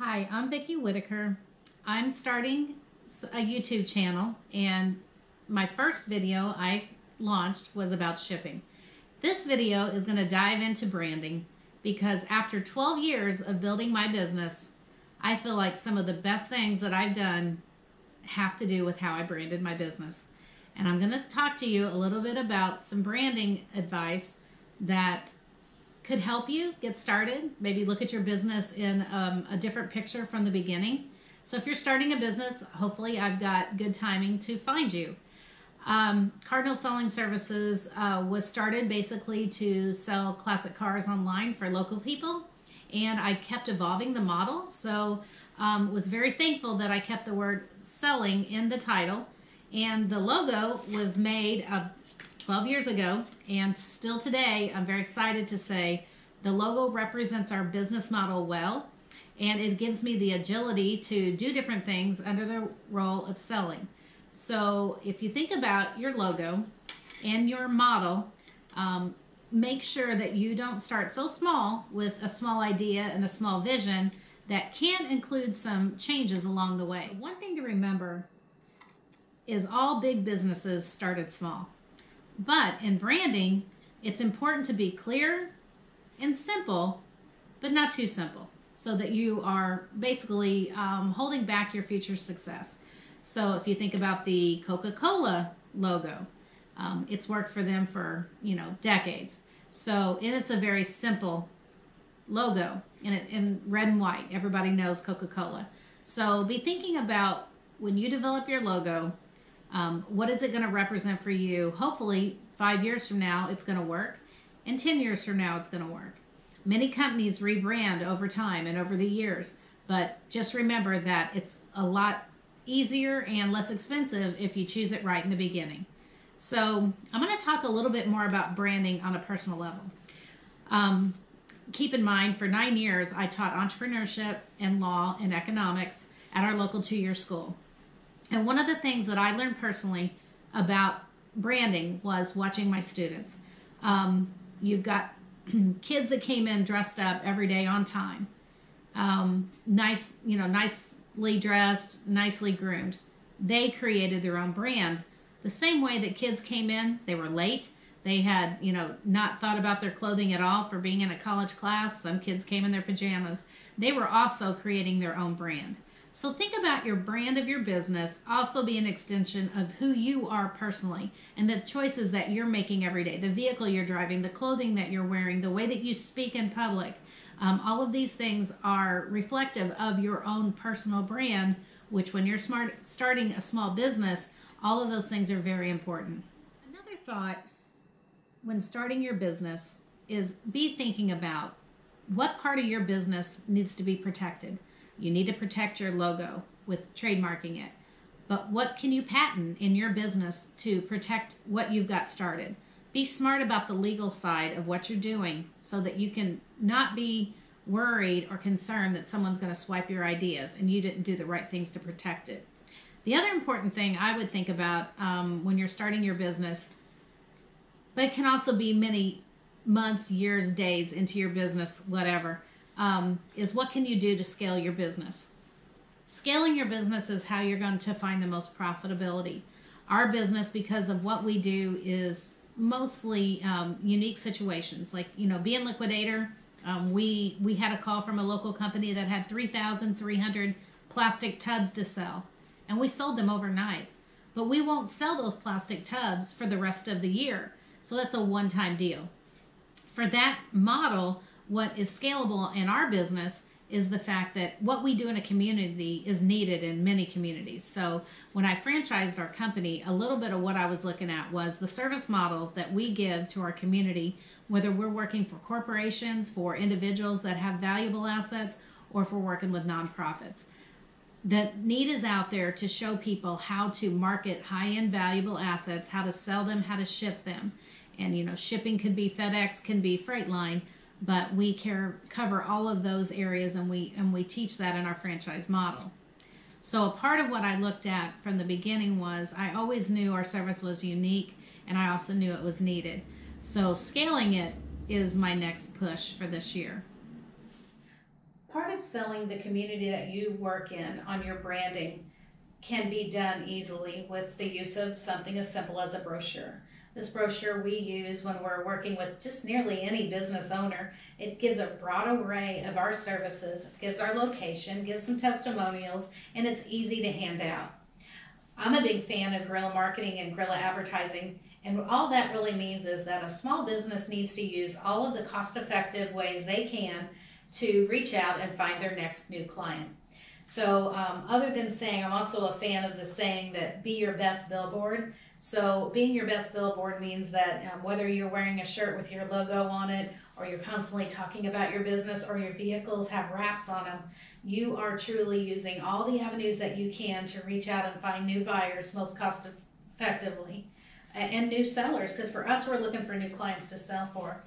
Hi, I'm Vicki Whitaker. I'm starting a YouTube channel, and my first video I launched was about shipping. This video is going to dive into branding because after 12 years of building my business, I feel like some of the best things that I've done have to do with how I branded my business. And I'm going to talk to you a little bit about some branding advice that could help you get started. Maybe look at your business in a different picture from the beginning. So if you're starting a business, hopefully I've got good timing to find you. Cardinal Selling Services was started basically to sell classic cars online for local people, and I kept evolving the model. So was very thankful that I kept the word selling in the title, and the logo was made 12 years ago, and still today I'm very excited to say the logo represents our business model well, and it gives me the agility to do different things under the role of selling. So if you think about your logo and your model, make sure that you don't start so small with a small idea and a small vision that can include some changes along the way. One thing to remember is all big businesses started small. But in branding, it's important to be clear and simple, but not too simple, so that you are basically holding back your future success. So if you think about the Coca-Cola logo, it's worked for them for, decades. So, and it's a very simple logo in red and white. Everybody knows Coca-Cola. So be thinking about when you develop your logo, what is it going to represent for you? Hopefully 5 years from now it's going to work, and 10 years from now it's going to work. Many companies rebrand over time and over the years, but just remember that it's a lot easier and less expensive if you choose it right in the beginning. So I'm going to talk a little bit more about branding on a personal level. Keep in mind, for 9 years I taught entrepreneurship and law and economics at our local 2-year school. And one of the things that I learned personally about branding was watching my students. You've got kids that came in dressed up every day on time, nicely dressed, nicely groomed. They created their own brand. The same way that kids came in, they were late. They had, not thought about their clothing at all for being in a college class. Some kids came in their pajamas. They were also creating their own brand. So think about your brand of your business also be an extension of who you are personally and the choices that you're making every day, the vehicle you're driving, the clothing that you're wearing, the way that you speak in public. All of these things are reflective of your own personal brand, which when you're starting a small business, all of those things are very important. Another thought when starting your business is be thinking about what part of your business needs to be protected. You need to protect your logo with trademarking it. But what can you patent in your business to protect what you've got started? Be smart about the legal side of what you're doing so that you can not be worried or concerned that someone's going to swipe your ideas and you didn't do the right things to protect it. The other important thing I would think about when you're starting your business, but it can also be many months, years, days into your business, whatever, is what can you do to scale your business? Scaling your business is how you're going to find the most profitability. Our business, because of what we do, is mostly unique situations. Like, being liquidator, we had a call from a local company that had 3,300 plastic tubs to sell, and we sold them overnight. But we won't sell those plastic tubs for the rest of the year. So that's a one-time deal. For that model, what is scalable in our business is the fact that what we do in a community is needed in many communities. So when I franchised our company, a little bit of what I was looking at was the service model that we give to our community, whether we're working for corporations, for individuals that have valuable assets, or if we're working with nonprofits. The need is out there to show people how to market high-end valuable assets, how to sell them, how to ship them. And, shipping could be FedEx, can be Freightline, but we cover all of those areas, and we teach that in our franchise model. So a part of what I looked at from the beginning was I always knew our service was unique, and I also knew it was needed. So scaling it is my next push for this year. Part of selling the community that you work in on your branding can be done easily with the use of something as simple as a brochure. This brochure we use when we're working with just nearly any business owner. It gives a broad array of our services, gives our location, gives some testimonials, and it's easy to hand out. I'm a big fan of guerrilla marketing and guerrilla advertising, and all that really means is that a small business needs to use all of the cost-effective ways they can to reach out and find their next new client. So other than saying, I'm also a fan of the saying that be your best billboard. So being your best billboard means that whether you're wearing a shirt with your logo on it, or you're constantly talking about your business, or your vehicles have wraps on them, you are truly using all the avenues that you can to reach out and find new buyers most cost effectively, and new sellers, because for us, we're looking for new clients to sell for.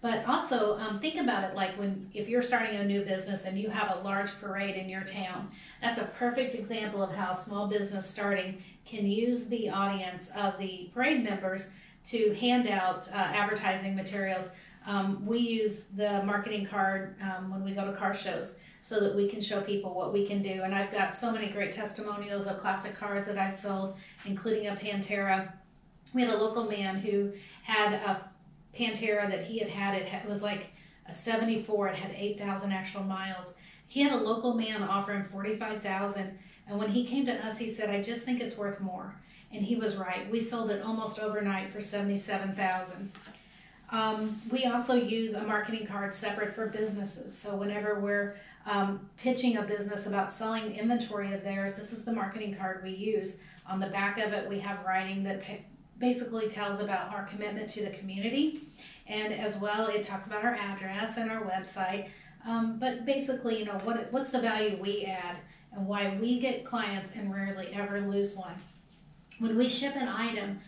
But also think about it like if you're starting a new business and you have a large parade in your town. That's a perfect example of how a small business starting can use the audience of the parade members to hand out advertising materials. We use the marketing card when we go to car shows so that we can show people what we can do. And I've got so many great testimonials of classic cars that I've sold, including a Pantera. We had a local man who had a Pantera that he had. It was like a 74. It had 8,000 actual miles. He had a local man offer him $45,000, and when he came to us, he said, "I just think it's worth more." And he was right. We sold it almost overnight for $77,000. We also use a marketing card separate for businesses. So whenever we're pitching a business about selling inventory of theirs, this is the marketing card we use. On the back of it, we have writing that basically tells about our commitment to the community, and as well it talks about our address and our website, but basically, you know, what's the value we add and why we get clients and rarely ever lose one. When we ship an item,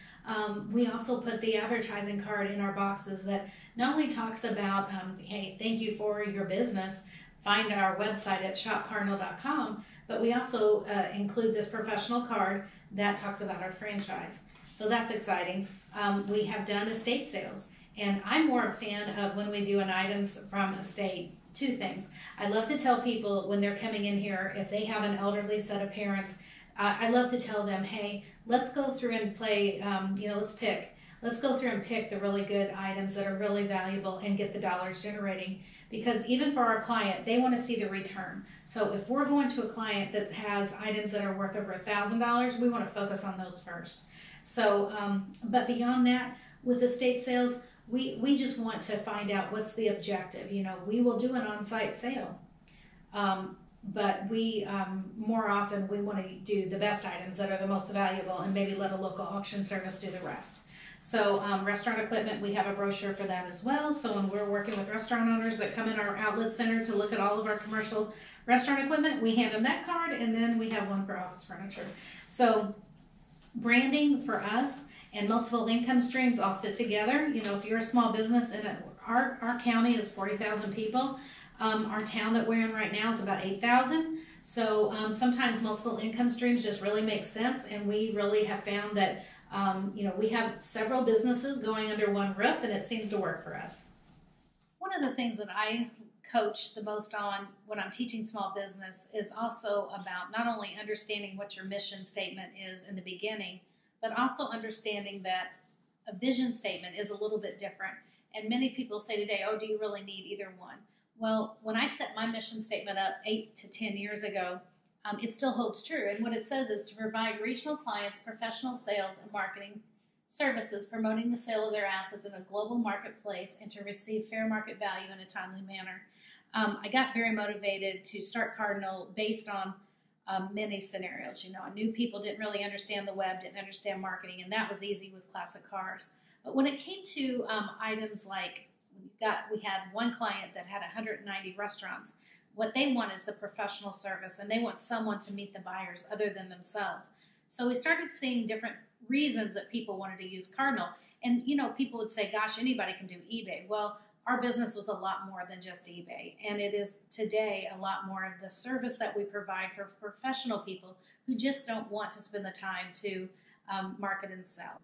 we also put the advertising card in our boxes that not only talks about hey, thank you for your business, find our website at shopcardinal.com, but we also include this professional card that talks about our franchise. So that's exciting. We have done estate sales, and I'm more a fan of when we do an items from estate. Two things. I love to tell people when they're coming in here, if they have an elderly set of parents, I love to tell them, hey, let's go through and play, let's go through and pick the really good items that are really valuable and get the dollars generating. Because even for our client, they want to see the return. So if we're going to a client that has items that are worth over $1,000, we want to focus on those first. So, but beyond that, with estate sales, we just want to find out what's the objective. You know, we will do an on-site sale, but we more often we want to do the best items that are the most valuable, and maybe let a local auction service do the rest. So restaurant equipment, we have a brochure for that as well. So when we're working with restaurant owners that come in our outlet center to look at all of our commercial restaurant equipment, we hand them that card, and then we have one for office furniture. So branding for us and multiple income streams all fit together. You know, if you're a small business, and our county is 40,000 people, our town that we're in right now is about 8,000. So sometimes multiple income streams just really make sense, and we really have found that you know, we have several businesses going under one roof, and it seems to work for us. One of the things that I coach the most on when I'm teaching small business is also about not only understanding what your mission statement is in the beginning, but also understanding that a vision statement is a little bit different. And many people say today, oh, do you really need either one? Well, when I set my mission statement up 8 to 10 years ago, it still holds true. And what it says is to provide regional clients professional sales and marketing services, promoting the sale of their assets in a global marketplace, and to receive fair market value in a timely manner. I got very motivated to start Cardinal based on many scenarios. You know, I knew people didn't really understand the web, didn't understand marketing, and that was easy with classic cars. But when it came to items like we had one client that had 190 restaurants. What they want is the professional service, and they want someone to meet the buyers other than themselves. So we started seeing different reasons that people wanted to use Cardinal. And, you know, people would say, gosh, anybody can do eBay. Well, our business was a lot more than just eBay. And it is today a lot more of the service that we provide for professional people who just don't want to spend the time to market and sell.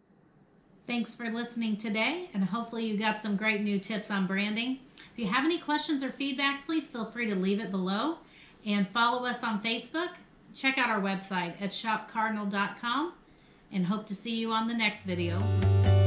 Thanks for listening today, and hopefully you got some great new tips on branding. If you have any questions or feedback, please feel free to leave it below, and follow us on Facebook. Check out our website at shopcardinal.com, and hope to see you on the next video.